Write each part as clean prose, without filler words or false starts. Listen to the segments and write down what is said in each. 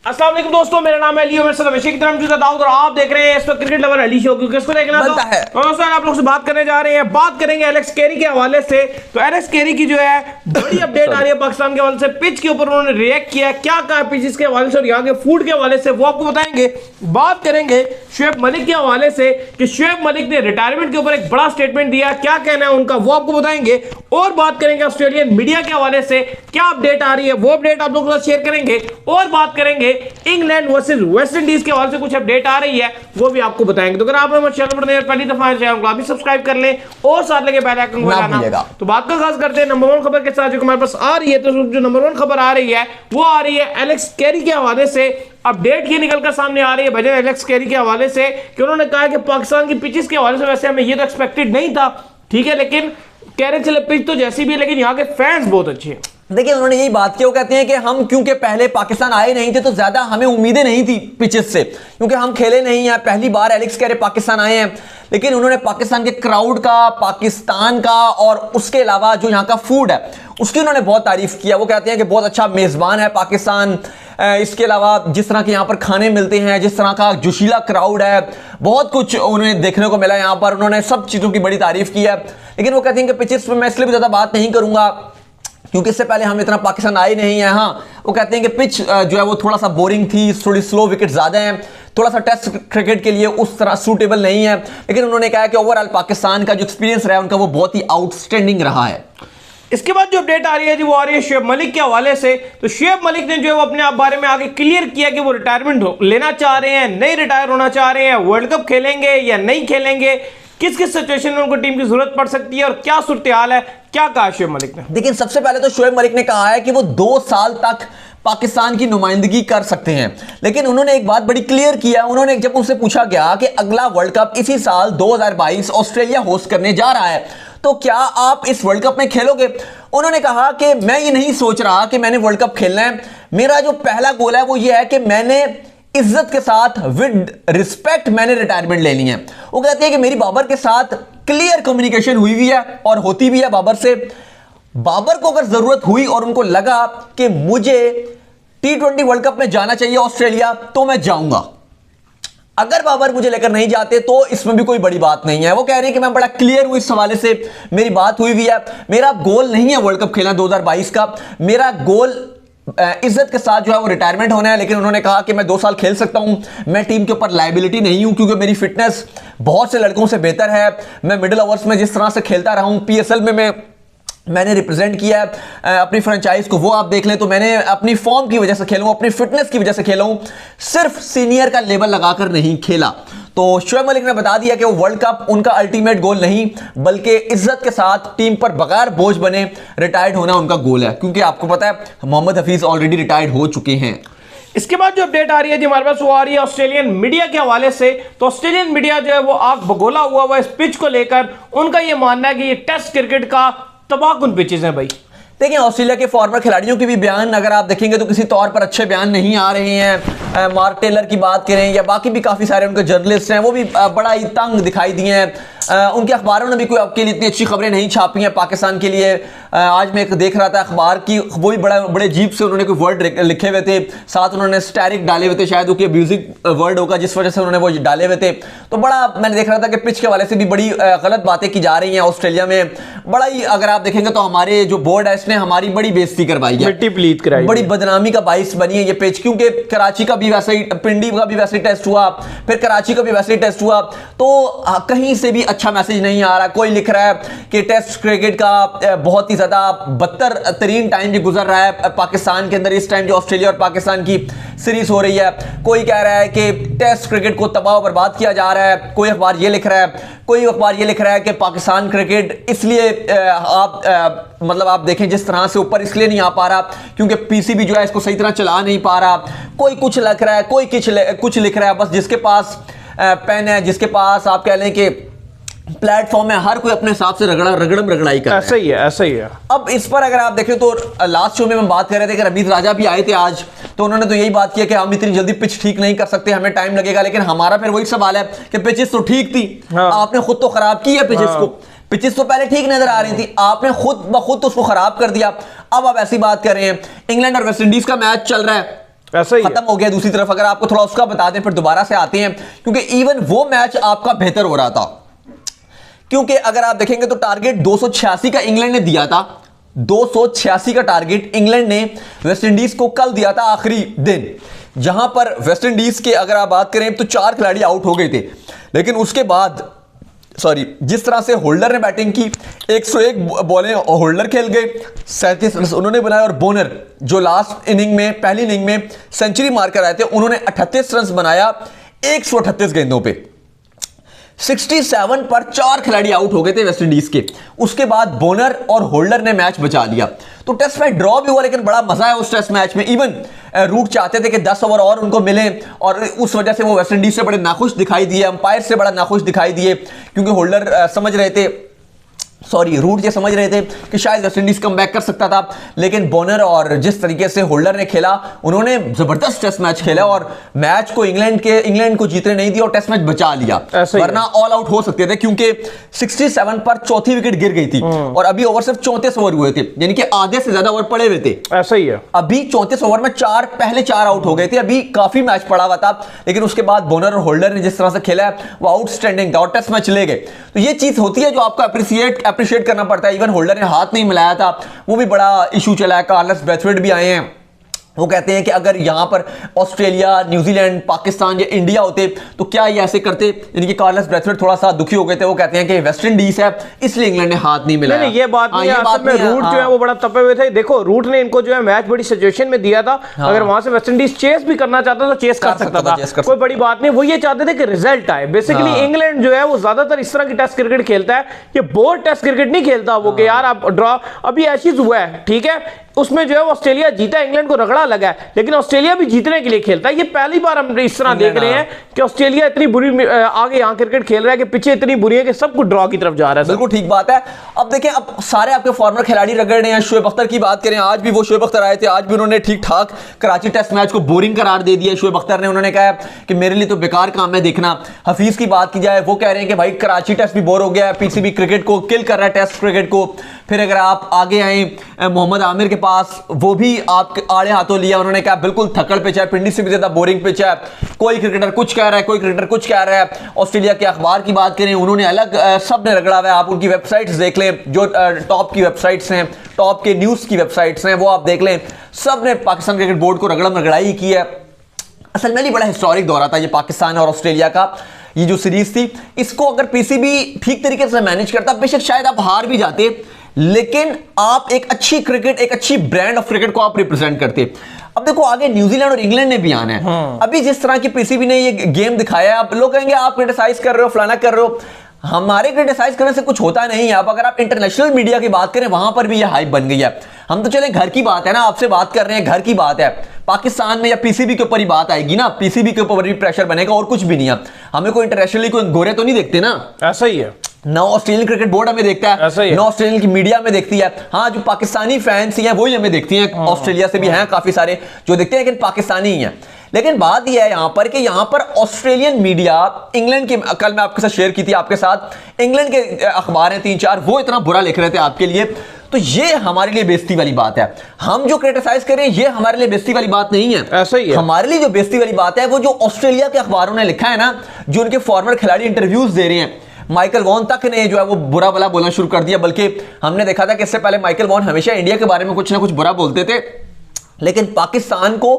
अस्सलाम वालेकुम दोस्तों, मेरा नाम है अली और मेरे साथ हमेशा की तरह मौजूद है दाऊद और आप देख रहे हैं इस वक्त क्रिकेट लवर अली शो। क्योंकि इसको देखना तो दोस्तों आप लोग से बात करने जा रहे हैं, बात करेंगे एलेक्स कैरी के हवाले से। तो एलेक्स कैरी की जो है बड़ी अपडेट आ रही है पाकिस्तान के हवाले से। पिच के ऊपर उन्होंने रिएक्ट किया, क्या कहा पिचेस के हवाले से और यहाँ के फूड के हवाले से वो आपको बताएंगे। बात करेंगे शोएब मलिक के हवाले से कि शोएब मलिक ने रिटायरमेंट के ऊपर एक बड़ा स्टेटमेंट दिया, क्या कहना है उनका वो आपको बताएंगे। और बात करेंगे ऑस्ट्रेलियन मीडिया के हवाले से, क्या अपडेट आ रही है वो अपडेट आप लोगों के साथ शेयर करेंगे। और बात करेंगे इंग्लैंड वर्सेस वेस्ट इंडीज के हवाले से कुछ अपडेट आ रही है वो भी आपको बताएंगे। तो अगर आप हमारे चैनल पर नए पहली दफा चैनल को आप भी सब्सक्राइब कर लें और साथ लगे बेल आइकन को दबाना। तो बात का खास करते हैं नंबर 1 खबर के साथ जो हमारे पास आ रही है। तो जो नंबर 1 खबर आ रही है वो आ रही है एलेक्स कैरी के हवाले से। अपडेट ये निकलकर सामने आ रही है भजन एलेक्स कैरी के हवाले से कि उन्होंने कहा कि पाकिस्तान की पिचेस के हवाले से वैसे हमें ये तो एक्सपेक्टेड नहीं था, ठीक है, लेकिन कह रहे चले पिच तो जैसी भी है लेकिन यहाँ के फैंस बहुत अच्छे हैं। देखिए उन्होंने यही बात की, वो कहते हैं कि हम क्योंकि पहले पाकिस्तान आए नहीं थे तो ज्यादा हमें उम्मीदें नहीं थी पिचेस से, क्योंकि हम खेले नहीं हैं, पहली बार एलेक्स कैरी पाकिस्तान आए हैं। लेकिन उन्होंने पाकिस्तान के क्राउड का, पाकिस्तान का और उसके अलावा जो यहाँ का फूड है उसकी उन्होंने बहुत तारीफ किया। वो कहते हैं कि बहुत अच्छा मेजबान है पाकिस्तान। इसके अलावा जिस तरह के यहाँ पर खाने मिलते हैं, जिस तरह का जोशीला क्राउड है, बहुत कुछ उन्हें देखने को मिला यहाँ पर। उन्होंने सब चीज़ों की बड़ी तारीफ की है। लेकिन वो कहते हैं कि पिचेस पर मैं इसलिए भी ज़्यादा बात नहीं करूँगा क्योंकि इससे पहले हम इतना पाकिस्तान आए नहीं है। हाँ, वो कहते हैं कि पिच जो है वो थोड़ा सा बोरिंग थी, थोड़ी स्लो विकेट ज़्यादा हैं, थोड़ा सा टेस्ट क्रिकेट के लिए उस तरह सूटेबल नहीं है। लेकिन उन्होंने कहा कि ओवरऑल पाकिस्तान का जो एक्सपीरियंस रहा है उनका वो बहुत ही आउटस्टैंडिंग रहा है। इसके बाद जो अपडेट आ रही है जी वो आ रही है शोएब मलिक के हवाले से। तो शोएब मलिक ने जो है वो अपने आप बारे में आगे क्लियर किया कि वो रिटायरमेंट लेना चाह रहे हैं, नहीं रिटायर होना चाह रहे हैं, वर्ल्ड कप खेलेंगे या नहीं खेलेंगे, किस किस सिचुएशन में उनको टीम की जरूरत पड़ सकती है और क्या सूरत हाल है, क्या कहा शोएब मलिक ने। लेकिन सबसे पहले तो शोएब मलिक ने कहा है कि वो 2 साल तक पाकिस्तान की नुमाइंदगी कर सकते हैं। लेकिन उन्होंने एक बात बड़ी क्लियर किया, उन्होंने जब उनसे पूछा गया कि अगला वर्ल्ड कप इसी साल 2022 ऑस्ट्रेलिया होस्ट करने जा रहा है तो क्या आप इस वर्ल्ड कप में खेलोगे, उन्होंने कहा कि मैं ये नहीं सोच रहा कि मैंने वर्ल्ड कप खेलना है। मेरा जो पहला गोल है वो ये है कि मैंने इज्जत के साथ विद रिस्पेक्ट मैंने रिटायरमेंट लेनी है। वो कहते हैं कि मेरी बाबर के साथ क्लियर कम्युनिकेशन हुई भी है और होती भी है बाबर से। बाबर को अगर जरूरत हुई और उनको लगा कि मुझे T20 वर्ल्ड कप में जाना चाहिए ऑस्ट्रेलिया तो मैं जाऊंगा। अगर बाबर मुझे लेकर नहीं जाते तो इसमें भी कोई बड़ी बात नहीं है। वो कह रहे हैं कि मैं बड़ा क्लियर हूं इस हवाले से, मेरी बात हुई भी है। मेरा गोल नहीं है वर्ल्ड कप खेलना 2022 का, मेरा गोल इज्जत के साथ जो है वो रिटायरमेंट होना है। लेकिन उन्होंने कहा कि मैं 2 साल खेल सकता हूं, मैं टीम के ऊपर लायबिलिटी नहीं हूं क्योंकि मेरी फिटनेस बहुत से लड़कों से बेहतर है। मैं मिडिल ओवर्स में जिस तरह से खेलता रहा हूं, PSL में मैंने रिप्रेजेंट किया है अपनी फ्रेंचाइज को, वो आप देख लें तो मैंने अपनी फॉर्म की वजह से खेला हूं, अपनी फिटनेस की वजह से खेला हूं, सिर्फ सीनियर का लेवल लगाकर नहीं खेला। तो शोएब मलिक ने बता दिया कि वो वर्ल्ड कप उनका अल्टीमेट गोल नहीं बल्कि इज्जत के साथ टीम पर बगैर बोझ बने रिटायर्ड होना उनका गोल है, क्योंकि आपको पता है मोहम्मद हफीज ऑलरेडी रिटायर्ड हो चुके हैं। इसके बाद जो अपडेट आ रही है जी हमारे पास वो आ रही है ऑस्ट्रेलियन मीडिया के हवाले से। तो ऑस्ट्रेलियन मीडिया जो है वो आग बगोला हुआ इस पिच को लेकर। उनका ये मानना है कि ये टेस्ट क्रिकेट का तबाहकुन पिचेस हैं भाई। देखिए ऑस्ट्रेलिया के फॉर्मर खिलाड़ियों के भी बयान अगर आप देखेंगे तो किसी तौर पर अच्छे बयान नहीं आ रहे हैं। मार्क टेलर की बात करें या बाकी भी काफ़ी सारे उनके जर्नलिस्ट हैं, वो भी बड़ा ही तंग दिखाई दिए हैं। उनके अखबारों ने भी कोई आपके लिए इतनी अच्छी खबरें नहीं छापी हैं पाकिस्तान के लिए। आज मैं एक देख रहा था अखबार की, वो भी बड़े अजीब से उन्होंने कोई वर्ड लिखे हुए थे, साथ उन्होंने स्टैरिक डाले हुए थे, शायद वो अब्यूजिव वर्ड होगा जिस वजह से उन्होंने वो डाले हुए थे। तो बड़ा मैंने देख रहा था कि पिच के वाले से भी बड़ी गलत बातें की जा रही हैं ऑस्ट्रेलिया में। बड़ा ही अगर आप देखेंगे तो हमारे जो बोर्ड है इसने हमारी बड़ी बेइज्जती करवाई है, मिट्टी प्लीत कराई, बड़ी बदनामी का बाइस बनी है ये पिच। क्योंकि कराची का भी वैसे ही, पिंडी का भी वैसे ही टेस्ट हुआ, फिर कराची का भी वैसे ही टेस्ट हुआ, तो कहीं से भी अच्छा मैसेज नहीं आ रहा। कोई लिख रहा है कि टेस्ट क्रिकेट का बहुत ही ज्यादा बदतर तरीन टाइम जो गुजर रहा है पाकिस्तान के अंदर इस टाइम जो ऑस्ट्रेलिया और पाकिस्तान की सीरीज हो रही है। कोई कह रहा है कि टेस्ट क्रिकेट को तबाह बर्बाद किया जा रहा है, कोई अखबार ये लिख रहा है, कोई अखबार ये लिख रहा है कि पाकिस्तान क्रिकेट इसलिए मतलब आप देखें जिस तरह से ऊपर इसलिए नहीं आ पा रहा क्योंकि PCB जो है इसको सही तरह चला नहीं पा रहा। कोई कुछ लिख रहा है, कोई कुछ लिख रहा है, बस जिसके पास पेन है, जिसके पास आप कह लें कि प्लेटफॉर्म है, हर कोई अपने हिसाब से रगड़म रगड़ाई कर रहा है। ऐसा ही है। अब इस पर अगर आप देखें तो लास्ट शो में हम बात कर रहे थे कि रमीज राजा भी आए थे आज, तो उन्होंने तो यही बात किया कि हम इतनी जल्दी पिच ठीक नहीं कर सकते, हमें टाइम लगेगा। लेकिन हमारा फिर वही सवाल है कि पिचेस तो ठीक थी, आपने खुद तो खराब की है पिचेस को। पिचेस तो पहले ठीक नजर आ रही थी, आपने खुद ब खुद उसको खराब कर दिया। अब आप ऐसी बात कर रहे हैं। इंग्लैंड और वेस्ट इंडीज का मैच चल रहा है, ऐसा ही खत्म हो गया। दूसरी तरफ अगर आपको थोड़ा उसका बता दें, फिर दोबारा से आते हैं, क्योंकि इवन वो मैच आपका बेहतर हो रहा था। क्योंकि अगर आप देखेंगे तो टारगेट 286 का इंग्लैंड ने दिया था, 286 का टारगेट इंग्लैंड ने वेस्ट इंडीज को कल दिया था आखिरी दिन, जहां पर वेस्ट इंडीज के अगर आप बात करें तो 4 खिलाड़ी आउट हो गए थे। लेकिन उसके बाद जिस तरह से होल्डर ने बैटिंग की, 101 बॉलें होल्डर खेल गए, 37 रन उन्होंने बनाए, और बोनर जो लास्ट इनिंग में पहली इनिंग में सेंचुरी मारकर आए थे, उन्होंने 38 रन बनाया 138 गेंदों पे। 67 पर 4 खिलाड़ी आउट हो गए थे वेस्ट इंडीज के। उसके बाद बोनर और होल्डर ने मैच बचा लिया। तो टेस्ट मैच ड्रॉ भी हुआ, लेकिन बड़ा मजा है उस टेस्ट मैच में। इवन रूट चाहते थे कि 10 ओवर और उनको मिले, और उस वजह से वो वेस्ट इंडीज से बड़े नाखुश दिखाई दिए, अंपायर से बड़ा नाखुश दिखाई दिए, क्योंकि होल्डर समझ रहे थे, रूट ये समझ रहे थे कि शायद वेस्ट इंडीज कम बैक कर सकता था। लेकिन बोनर और जिस तरीके से होल्डर ने खेला, उन्होंने जबरदस्त टेस्ट मैच खेला और मैच को इंग्लैंड को जीतने नहीं दिया और टेस्ट मैच बचा लिया, वरना ऑल आउट हो सकते थे, क्योंकि 67 पर चौथी विकेट गिर गई थी और अभी ओवर सिर्फ 34 ओवर हुए थे, यानी कि आधे से ज्यादा ओवर पड़े हुए थे। ऐसा ही है। अभी 34 ओवर में पहले 4 आउट हो गए थे, अभी काफी मैच पड़ा हुआ था, लेकिन उसके बाद बोनर और होल्डर ने जिस तरह से खेला वो आउटस्टैंडिंग था और टेस्ट मैच ले गए। तो ये चीज होती है जो आपको अप्रिशिएट करना पड़ता है। इवन होल्डर ने हाथ नहीं मिलाया था, वो भी बड़ा इशू चला है। कार्लस ब्रैथवेट भी आए हैं, वो कहते हैं कि अगर यहां पर ऑस्ट्रेलिया, न्यूजीलैंड, पाकिस्तान या इंडिया होते तो क्या ये ऐसे करते। यानी कि कार्लस ब्रैथवेट थोड़ा सा दुखी हो गए थे, वो कहते हैं कि वेस्ट इंडीज है इसलिए इंग्लैंड ने हाथ नहीं मिलाया। नहीं, ये बात नहीं है, असल में रूट जो है वो बड़ा तपे हुए थे। देखो, रूट ने इनको जो है मैच बड़ी सिचुएशन में दिया था, अगर वहां से वेस्ट इंडीज चेस भी करना चाहता तो चेस कर सकता था, कोई बड़ी बात नहीं। वो ये चाहते थे कि रिजल्ट आए। बेसिकली इंग्लैंड जो है वो ज्यादातर इस तरह की टेस्ट क्रिकेट खेलता है, ये बोर टेस्ट क्रिकेट नहीं खेलता वो कि यार आप ड्रॉ। अभी एशेज हुआ है, ठीक है, उसमें जो है ऑस्ट्रेलिया जीता, इंग्लैंड को रगड़ा लगा है, लेकिन ऑस्ट्रेलिया भी जीतने के लिए खेलता है। ये पहली बार हम इस तरह देख रहे हैं कि ऑस्ट्रेलिया इतनी बुरी आगे यहां क्रिकेट खेल रहा है कि पीछे इतनी बुरी है कि सब कुछ ड्रॉ की तरफ जा रहा है। बिल्कुल ठीक बात है। अब देखें, अब सारे आपके फॉर्मर खिलाड़ी रगड़ रहे हैं। शोएब अख्तर की बात करें, आज भी वो शोएब अख्तर आए थे, आज भी उन्होंने ठीक ठाक कराची टेस्ट मैच को बोरिंग करार दे दिया शोएब अख्तर ने। उन्होंने कहा कि मेरे लिए तो बेकार काम है देखना। हफीज की बात की जाए, वो कह रहे हैं कि भाई कराची टेस्ट भी बोर हो गया है, पीसीबी क्रिकेट को किल कर रहा है, टेस्ट क्रिकेट को। फिर अगर आप आगे आए मोहम्मद आमिर के पास, वो भी आप आड़े हाथों लिया। उन्होंने कहा बिल्कुल थकड़ पिच है, पिंडी से भी ज्यादा बोरिंग पिच है, कोई क्रिकेटर कुछ कह रहा है, कोई क्रिकेटर कुछ कह रहा है। ऑस्ट्रेलिया के अखबार की बात करें, उन्होंने अलग सब ने रगड़ा हुआ है। आप उनकी वेबसाइट्स देख लें, जो टॉप की वेबसाइट्स हैं, टॉप के न्यूज की वेबसाइट्स हैं, वो आप देख लें, सब ने पाकिस्तान क्रिकेट बोर्ड को रगड़म रगड़ाई की है। असल में बड़ा हिस्टोरिक दौरा था ये पाकिस्तान और ऑस्ट्रेलिया का। ये जो सीरीज थी, इसको अगर पीसीबी ठीक तरीके से मैनेज करता, बेशक शायद आप हार भी जाते, लेकिन आप एक अच्छी क्रिकेट, एक अच्छी ब्रांड ऑफ क्रिकेट को आप रिप्रेजेंट करते। अब देखो, आगे न्यूजीलैंड और इंग्लैंड ने भी आना है। अभी जिस तरह की पीसीबी ने ये गेम दिखाया है, आप लोग कहेंगे आप क्रिटिसाइज कर रहे हो, फलाना कर रहे हो। हमारे क्रिटिसाइज करने से कुछ होता नहीं है। अब अगर आप इंटरनेशनल मीडिया की बात करें, वहां पर भी ये हाइप बन गई है। हम तो चले घर की बात है ना, आपसे बात कर रहे हैं, घर की बात है। पाकिस्तान में या पीसीबी के ऊपर ही बात आएगी ना, पीसीबी के ऊपर भी प्रेशर बनेगा और कुछ भी नहीं है। हमें कोई इंटरनेशनली कोई गोरे तो नहीं देखते ना। ऐसा ही है ना ऑस्ट्रेलियन क्रिकेट बोर्ड हमें देखता है, ना ऑस्ट्रेलियन की मीडिया में देखती है। हाँ, जो पाकिस्तानी फैंस हैं वही हमें देखती हैं। ऑस्ट्रेलिया से भी हैं काफी सारे जो देखते हैं, लेकिन पाकिस्तानी ही हैं। लेकिन बात यह है यहां पर कि यहां पर ऑस्ट्रेलियन मीडिया, इंग्लैंड के, कल मैं आपके साथ शेयर की थी आपके साथ, इंग्लैंड के अखबार हैं 3-4, वो इतना बुरा लिख रहे थे आपके लिए। तो ये हमारे लिए बेइज्जती वाली बात है। हम जो क्रिटिसाइज करें, ये हमारे लिए बेइज्जती वाली बात नहीं है। ऐसा ही है। हमारे लिए जो बेइज्जती वाली बात है, वो जो ऑस्ट्रेलिया के अखबारों ने लिखा है ना, जो उनके फॉर्मर खिलाड़ी इंटरव्यूज दे रहे हैं। माइकल वॉन तक ने जो है वो बुरा भला बोलना शुरू कर दिया। बल्कि हमने देखा था कि इससे पहले माइकल वॉन हमेशा इंडिया के बारे में कुछ ना कुछ बुरा बोलते थे, लेकिन पाकिस्तान को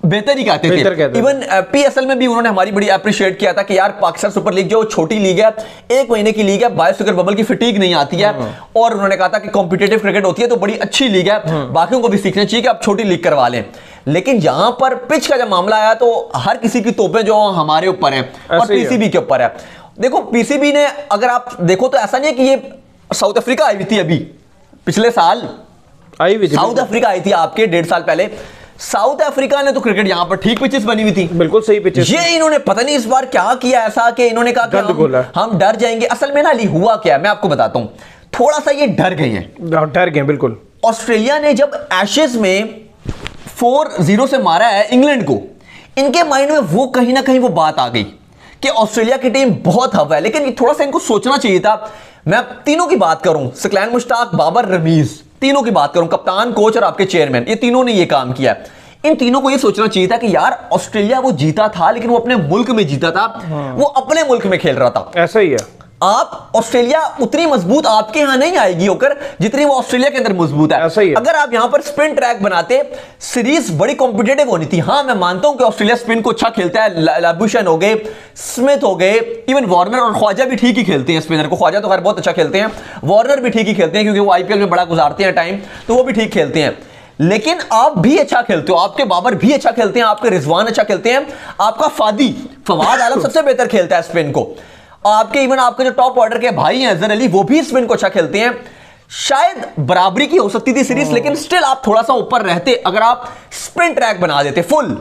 बेहतर ही कहते थे। इवन पीएसएल में भी उन्होंने हमारी बड़ी अप्रिशिएट किया था कि यार पाकिस्तान सुपर लीग जो छोटी लीग है, 1 महीने की लीग है, बायोस्फीयर बबल की फटीग नहीं आती है। और उन्होंने कहा था कि कॉम्पिटिटिव क्रिकेट होती है तो बड़ी अच्छी लीग है, बाकियों को भी सीखना चाहिए कि आप छोटी लीग करवा लें। लेकिन यहां पर पिच का जब मामला आया तो हर किसी की तोपें जो हमारे ऊपर हैं और पीसीबी के ऊपर है। देखो, पीसीबी ने अगर आप देखो तो ऐसा नहीं है कि ये साउथ अफ्रीका आई हुई थी, अभी पिछले साल आई हुई थी, साउथ अफ्रीका आई थी आपके 1.5 साल पहले। साउथ अफ्रीका ने तो क्रिकेट यहां पर ठीक पिचेस बनी हुई थी, बिल्कुल सही पिचेस। ये इन्होंने पता नहीं इस बार क्या किया ऐसा कि इन्होंने कहा कि हम डर जाएंगे। असल में ना अली हुआ क्या है, मैं आपको बताता हूं। थोड़ा सा ये डर गए हैं, डर गए बिल्कुल। ऑस्ट्रेलिया ने जब एशेज में 4-0 से मारा है इंग्लैंड को, इनके माइंड में वो कहीं ना कहीं वो बात आ गई कि ऑस्ट्रेलिया की टीम बहुत हवा है। लेकिन थोड़ा सा इनको सोचना चाहिए था। मैं तीनों की बात करूं, सकलैन मुश्ताक, बाबर, रमीज, तीनों की बात करूं, कप्तान, कोच और आपके चेयरमैन, ये तीनों ने ये काम किया। इन तीनों को ये सोचना चाहिए था कि यार ऑस्ट्रेलिया वो जीता था लेकिन वो अपने मुल्क में जीता था, वो अपने मुल्क में खेल रहा था। ऐसा ही है। आप ऑस्ट्रेलिया उतनी मजबूत आपके यहां नहीं आएगी होकर जितनी वो ऑस्ट्रेलिया के अंदर मजबूत है। ऐसा ही है। अगर आप यहां पर स्पिन ट्रैक बनाते, सीरीज बड़ी कॉम्पिटेटिव होनी थी। हां मैं मानता हूं कि ऑस्ट्रेलिया स्पिन को अच्छा खेलता है, लाबुशन हो गए, स्मिथ हो गए, इवन वार्नर और ख्वाजा भी ठीक ही खेलते हैं स्पिनर को। ख्वाजा तो खैर बहुत अच्छा खेलते हैं, वार्नर भी ठीक ही खेलते हैं क्योंकि वो आईपीएल में बड़ा गुजारते हैं टाइम, तो वो भी ठीक खेलते हैं। लेकिन आप भी अच्छा खेलते हो, आपके बाबर भी अच्छा खेलते हैं, आपके रिजवान अच्छा खेलते हैं, आपका फवाद आलम सबसे बेहतर खेलता है स्पिन को, आपके इवन आपके जो टॉप ऑर्डर के भाई हैं अजहर अली, वो भी स्पिन को अच्छा खेलते हैं। शायद बराबरी की हो सकती थी सीरीज, लेकिन स्टिल आप थोड़ा सा ऊपर रहते अगर आप स्पिन ट्रैक बना देते फुल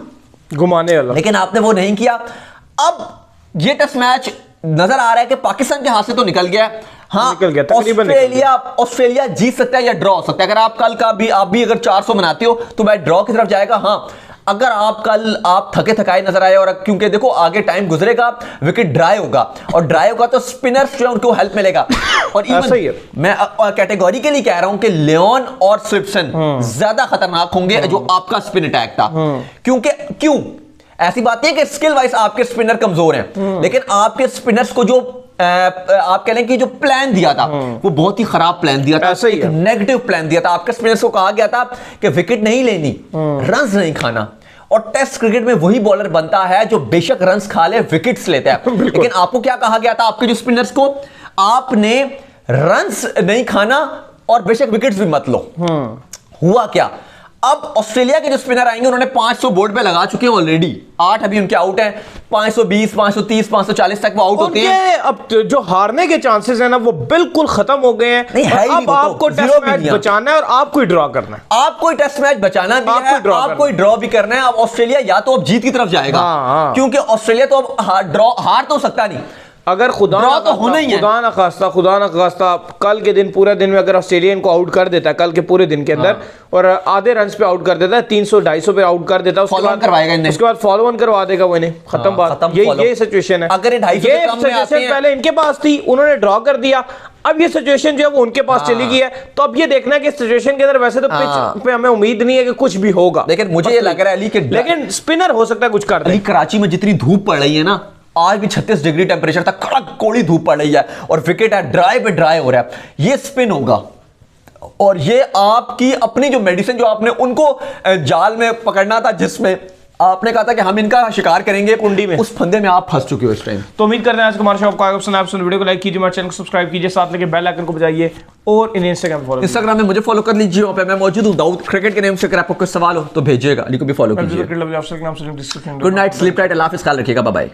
घुमाने वाला, लेकिन आपने वो नहीं किया। अब ये टेस्ट मैच नजर आ रहा है कि पाकिस्तान के हाथ से तो निकल गया। हाँ, ऑस्ट्रेलिया जीत सकता है या ड्रॉ हो सकता है। अगर आप कल का भी आप भी अगर 400 बनाते हो तो मैच ड्रॉ की तरफ जाएगा। हाँ, अगर आप कल आप थके थकाए नजर आए, और क्योंकि देखो आगे टाइम गुजरेगा, विकेट ड्राई होगा, और ड्राई होगा तो स्पिनर्स जो है उनको हेल्प मिलेगा। और इवन मैं कैटेगरी के लिए कह रहा हूं कि लियोन और स्विप्सन ज्यादा खतरनाक होंगे जो आपका स्पिन अटैक था। क्यों ऐसी बात नहीं है कि स्किल वाइज आपके स्पिनर कमजोर हैं, लेकिन आपके स्पिनर्स को जो आप कह लें कि जो प्लान दिया था वो बहुत ही खराब प्लान दिया था, एक नेगेटिव प्लान दिया था। आपके स्पिनर्स को कहा गया था कि विकेट नहीं लेनी, रन्स नहीं खाना, और टेस्ट क्रिकेट में वही बॉलर बनता है जो बेशक रन्स खा ले, विकेट्स लेता है। लेकिन आपको क्या कहा गया था, आपके जो स्पिनर्स को, आपने रन्स नहीं खाना और बेशक विकेट्स भी मत लो। हुआ क्या, अब ऑस्ट्रेलिया के जो स्पिनर आएंगे उन्होंने 500 बोर्ड पे लगा चुके हैं ऑलरेडी, 8 अभी उनके आउट हैं, 520, 530, 540 तक वो आउट होते हैं। अब जो हारने के चांसेस हैं ना वो बिल्कुल खत्म हो गए हैं। अब आपको टेस्ट मैच बचाना है और आपको ही ड्रॉ करना है। आपको टेस्ट मैच बचाना भी है, आपको ही ड्रॉ भी करना है। अब ऑस्ट्रेलिया या तो अब जीत की तरफ जाएगा, क्योंकि ऑस्ट्रेलिया तो अब हार तो सकता नहीं। अगर खुदा ना खास्ता कल के दिन पूरे दिन में अगर ऑस्ट्रेलियन को आउट कर देता है, कल के पूरे दिन के अंदर, और आधे रन पे आउट कर देता है, 300-250 पे आउट कर देता है, उसके बाद फॉलो ऑन करवा देगा वो इन्हें, खत्म बात। ये सिचुएशन है। अगर पहले इनके पास थी, उन्होंने ड्रॉ कर दिया, अब ये सिचुएशन जो है वो उनके पास चली गई है। तो अब ये देखना है कि सिचुएशन के अंदर वैसे तो पिच पे हमें उम्मीद नहीं है कि कुछ भी होगा, लेकिन मुझे ये लग रहा है अली के, लेकिन स्पिनर हो सकता है कुछ कर दे। कराची में जितनी धूप पड़ रही है ना, आज भी 36 डिग्री टेंपरेचर तक कड़क कोड़ी धूप पड़ रही है, और विकेट है ड्राई पे ड्राई हो रहा है, ये स्पिन होगा। और ये आपकी अपनी जो मेडिसिन जो आपने उनको जाल में पकड़ना था, जिसमें आपने कहा था कि हम इनका शिकार करेंगे कुंडी में, उस फंदे में आप फंस चुके हो इस टाइम। तो उम्मीद करते हैं आज हमारे शो आपको आएगा पसंद। आप वीडियो को लाइक कीजिए, हमारे चैनल को सब्सक्राइब कीजिए, साथ लेके बेल आइकन को बजाइए, और इन इंस्टाग्राम में मुझे फॉलो कर लीजिए। वहां पे मैं मौजूद हूं दाऊद क्रिकेट के नेम से। अगर आपको कोई सवाल हो तो भेजिएगा, अली को भी फॉलो कीजिए। गुड नाइट, स्लीप टाइट, अल्लाह हाफिज़, ख्याल रखिएगा, बाय बाय।